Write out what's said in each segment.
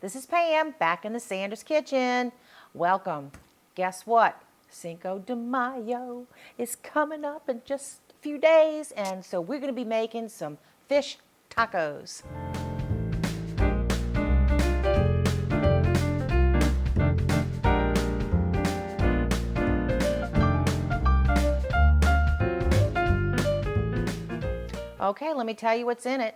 This is Pam, back in the Sanders kitchen. Welcome. Guess what? Cinco de Mayo is coming up in just a few days, and so we're going to be making some fish tacos. Okay, let me tell you what's in it.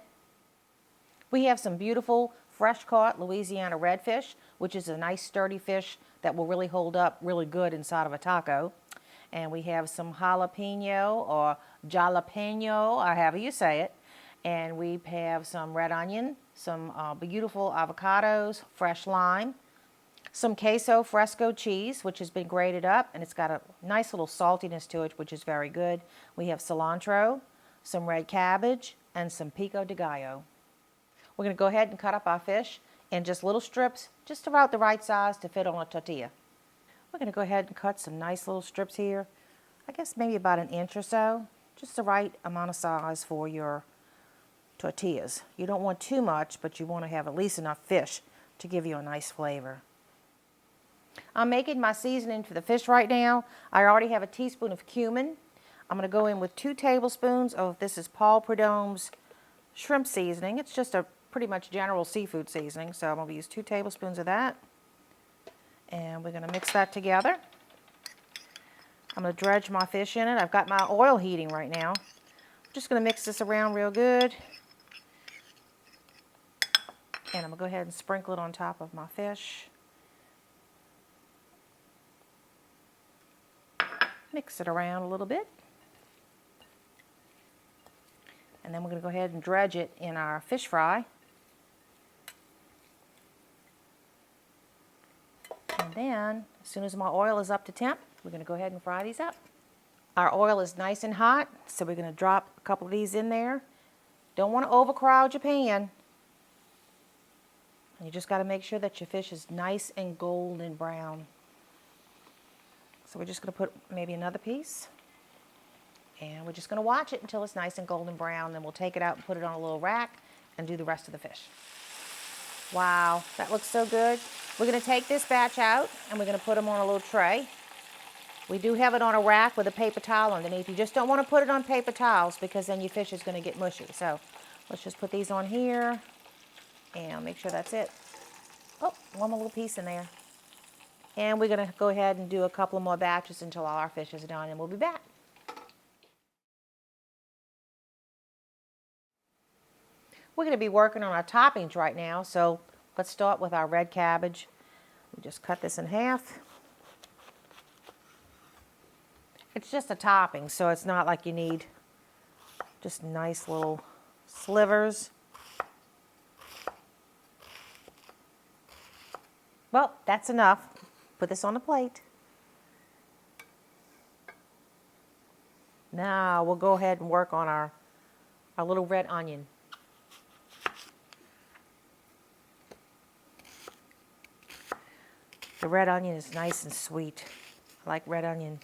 We have some beautiful fresh caught Louisiana redfish, which is a nice sturdy fish that will really hold up really good inside of a taco. And we have some jalapeno or jalapeno, or however you say it. And we have some red onion, some beautiful avocados, fresh lime, some queso fresco cheese, which has been grated up, and it's got a nice little saltiness to it, which is very good. We have cilantro, some red cabbage, and some pico de gallo. We're going to go ahead and cut up our fish in just little strips, just about the right size to fit on a tortilla. We're going to go ahead and cut some nice little strips here. I guess maybe about an inch or so, just the right amount of size for your tortillas. You don't want too much, but you want to have at least enough fish to give you a nice flavor. I'm making my seasoning for the fish right now. I already have a teaspoon of cumin. I'm going to go in with 2 tablespoons of, this is Prud'homme's shrimp seasoning. It's just a pretty much general seafood seasoning, so I'm going to use 2 tablespoons of that. And we're going to mix that together. I'm going to dredge my fish in it. I've got my oil heating right now. I'm just going to mix this around real good. And I'm going to go ahead and sprinkle it on top of my fish. Mix it around a little bit. And then we're going to go ahead and dredge it in our fish fry. And then, as soon as my oil is up to temp, we're going to go ahead and fry these up. Our oil is nice and hot, so we're going to drop a couple of these in there. Don't want to overcrowd your pan. You just got to make sure that your fish is nice and golden brown. So we're just going to put maybe another piece. And we're just going to watch it until it's nice and golden brown. Then we'll take it out and put it on a little rack and do the rest of the fish. Wow, that looks so good. We're going to take this batch out and we're going to put them on a little tray. We do have it on a rack with a paper towel underneath. You just don't want to put it on paper towels because then your fish is going to get mushy. So let's just put these on here and make sure that's it. Oh, one more little piece in there. And we're going to go ahead and do a couple more batches until all our fish is done, and we'll be back. We're going to be working on our toppings right now, so let's start with our red cabbage. We just cut this in half. It's just a topping, so it's not like you need just nice little slivers. Well, that's enough. Put this on the plate. Now we'll go ahead and work on our little red onion. The red onion is nice and sweet. I like red onion.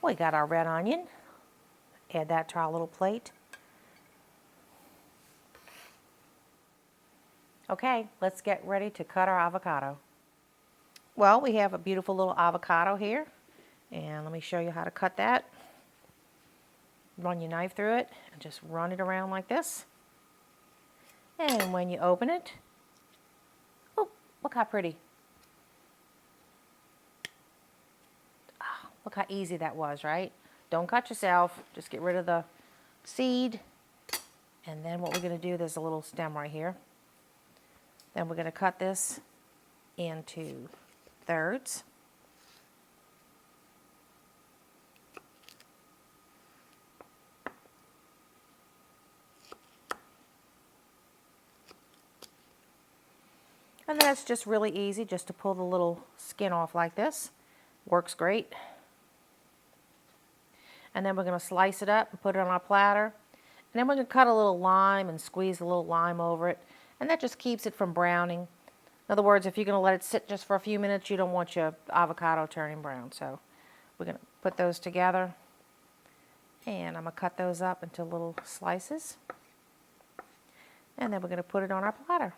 We got our red onion. Add that to our little plate. Okay, let's get ready to cut our avocado. Well, we have a beautiful little avocado here. And let me show you how to cut that. Run your knife through it and just run it around like this. And when you open it, oh, look how pretty. Oh, look how easy that was, right? Don't cut yourself, just get rid of the seed. And then what we're going to do, there's a little stem right here. Then we're going to cut this into thirds. And then it's just really easy just to pull the little skin off like this. Works great. And then we're going to slice it up and put it on our platter. And then we're going to cut a little lime and squeeze a little lime over it. And that just keeps it from browning. In other words, if you're going to let it sit just for a few minutes, you don't want your avocado turning brown. So we're going to put those together. And I'm going to cut those up into little slices. And then we're going to put it on our platter.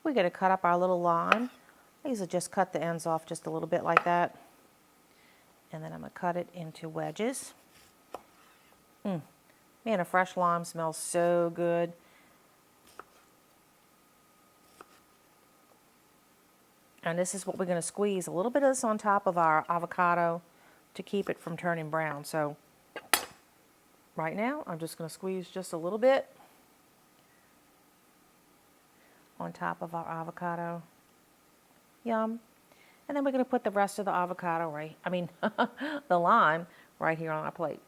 We're going to cut up our little lime. I usually just cut the ends off just a little bit like that. And then I'm going to cut it into wedges. Man, a fresh lime smells so good. And this is what we're going to squeeze. A little bit of this on top of our avocado to keep it from turning brown. So right now, I'm just going to squeeze just a little bit on top of our avocado. Yum. And then we're going to put the rest of the avocado the lime right here on our plate.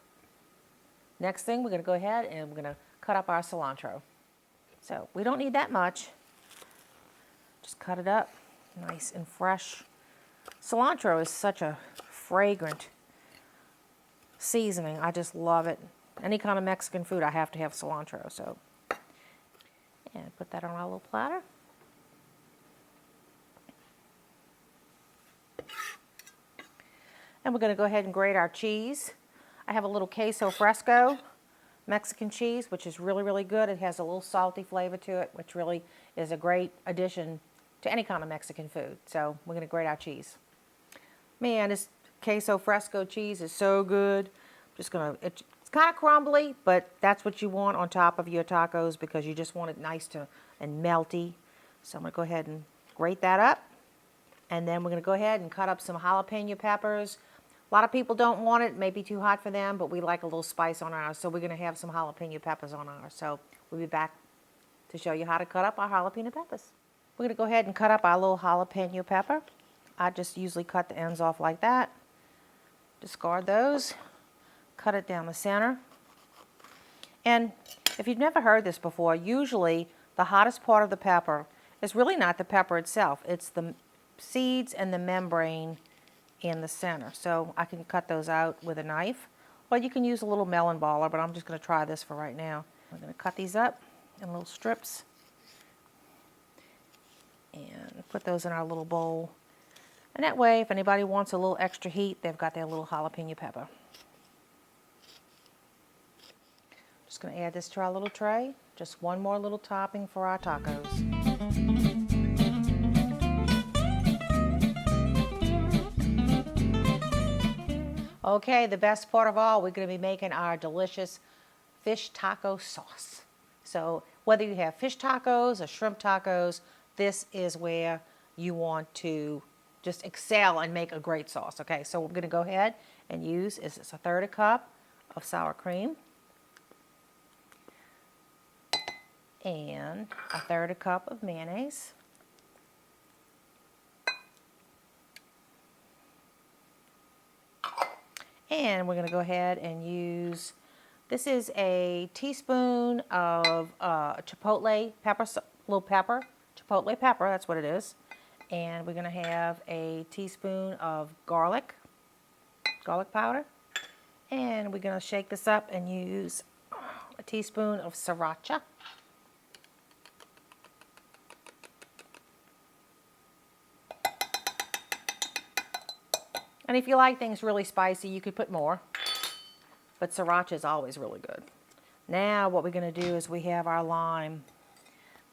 Next thing, we're going to go ahead and we're going to cut up our cilantro. So we don't need that much. Just cut it up nice and fresh. Cilantro is such a fragrant seasoning. I just love it. Any kind of Mexican food, I have to have cilantro. So, and put that on our little platter. And we're going to go ahead and grate our cheese. I have a little queso fresco Mexican cheese, which is really, really good. It has a little salty flavor to it, which really is a great addition to any kind of Mexican food. So we're going to grate our cheese. Man, this queso fresco cheese is so good. It's kind of crumbly, but that's what you want on top of your tacos because you just want it nice and melty. So I'm going to go ahead and grate that up. And then we're going to go ahead and cut up some jalapeno peppers. A lot of people don't want it, may be too hot for them, but we like a little spice on ours. So we're going to have some jalapeno peppers on ours. So we'll be back to show you how to cut up our jalapeno peppers. We're going to go ahead and cut up our little jalapeno pepper. I just usually cut the ends off like that. Discard those. Cut it down the center. And if you've never heard this before, usually the hottest part of the pepper is really not the pepper itself. It's the seeds and the membrane in the center. So I can cut those out with a knife. Or you can use a little melon baller, but I'm just going to try this for right now. I'm going to cut these up in little strips. And put those in our little bowl. And that way, if anybody wants a little extra heat, they've got their little jalapeno pepper. Just going to add this to our little tray. Just one more little topping for our tacos. Okay, the best part of all, we're going to be making our delicious fish taco sauce. So whether you have fish tacos or shrimp tacos, this is where you want to just excel and make a great sauce. Okay, so we're going to go ahead and use is a 1/3 cup of sour cream and a 1/3 cup of mayonnaise. And we're going to go ahead and use, this is a teaspoon of chipotle pepper, little pepper, chipotle pepper, that's what it is. And we're going to have a teaspoon of garlic powder. And we're going to shake this up and use a teaspoon of sriracha. And if you like things really spicy, you could put more. But sriracha is always really good. Now what we're going to do is we have our lime.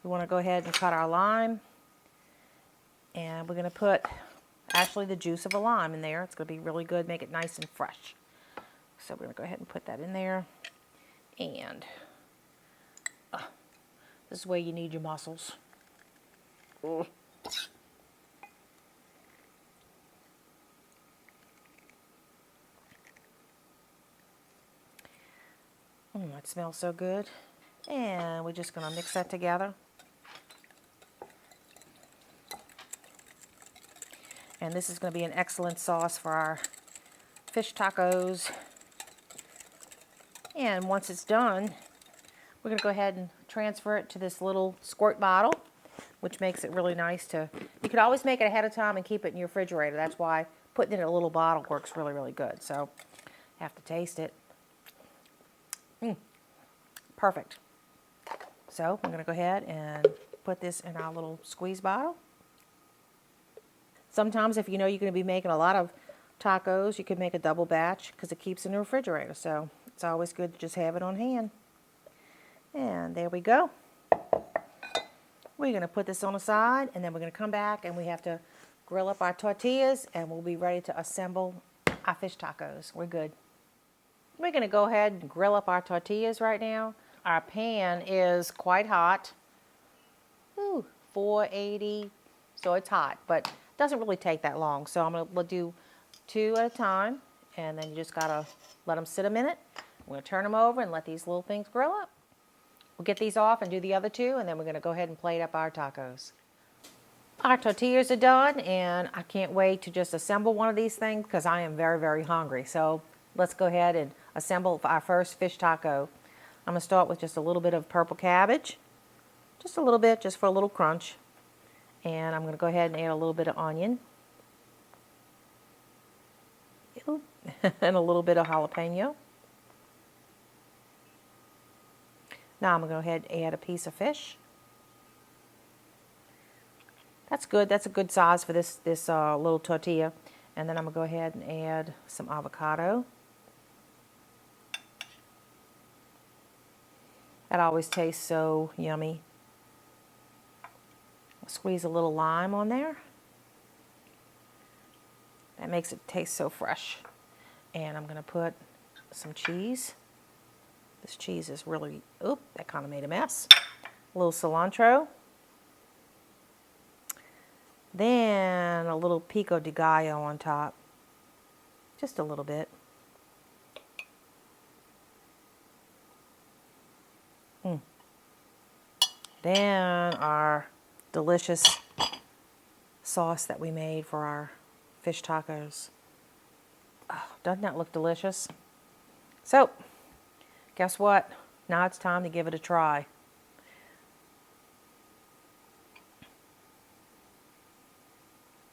We want to go ahead and cut our lime. And we're going to put actually the juice of a lime in there. It's going to be really good, make it nice and fresh. So we're going to go ahead and put that in there. And this is where you need your muscles. Ugh. That smells so good. And we're just going to mix that together. And this is going to be an excellent sauce for our fish tacos. And once it's done, we're going to go ahead and transfer it to this little squirt bottle, which makes it really nice to, you could always make it ahead of time and keep it in your refrigerator. That's why putting it in a little bottle works really, really good. So, have to taste it. Perfect. So we're going to go ahead and put this in our little squeeze bottle. Sometimes if you know you're going to be making a lot of tacos, you can make a double batch because it keeps in the refrigerator. So it's always good to just have it on hand. And there we go. We're going to put this on the side, and then we're going to come back and we have to grill up our tortillas, and we'll be ready to assemble our fish tacos. We're good. We're going to go ahead and grill up our tortillas right now. Our pan is quite hot. Ooh, 480, so it's hot, but it doesn't really take that long. So I'm going to do 2 at a time, and then you just got to let them sit a minute. We're going to turn them over and let these little things grill up. We'll get these off and do the other 2, and then we're going to go ahead and plate up our tacos. Our tortillas are done, and I can't wait to just assemble one of these things because I am very, very hungry. So let's go ahead and assemble our first fish taco. I'm going to start with just a little bit of purple cabbage. Just a little bit, just for a little crunch. And I'm going to go ahead and add a little bit of onion. And a little bit of jalapeno. Now I'm going to go ahead and add a piece of fish. That's good. That's a good size for this little tortilla. And then I'm going to go ahead and add some avocado. That always tastes so yummy. I'll squeeze a little lime on there. That makes it taste so fresh. And I'm going to put some cheese. This cheese is really, oop, that kind of made a mess. A little cilantro. Then a little pico de gallo on top. Just a little bit. Then our delicious sauce that we made for our fish tacos. Oh, doesn't that look delicious? So, guess what? Now it's time to give it a try.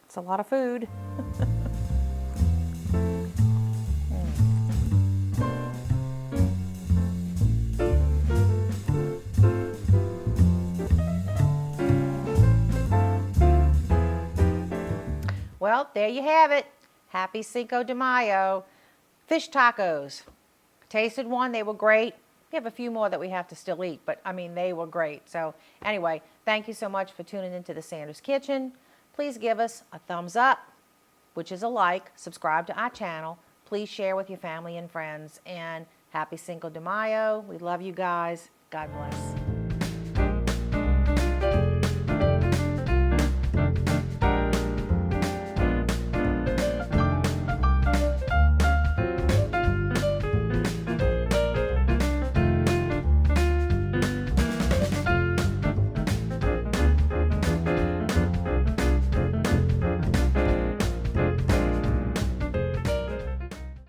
It's a lot of food. Well, there you have it. Happy Cinco de Mayo. Fish tacos. Tasted one, they were great. We have a few more that we have to still eat, but I mean, they were great. So anyway, thank you so much for tuning into the Sanders Kitchen. Please give us a thumbs up, which is a like. Subscribe to our channel. Please share with your family and friends. And happy Cinco de Mayo. We love you guys. God bless.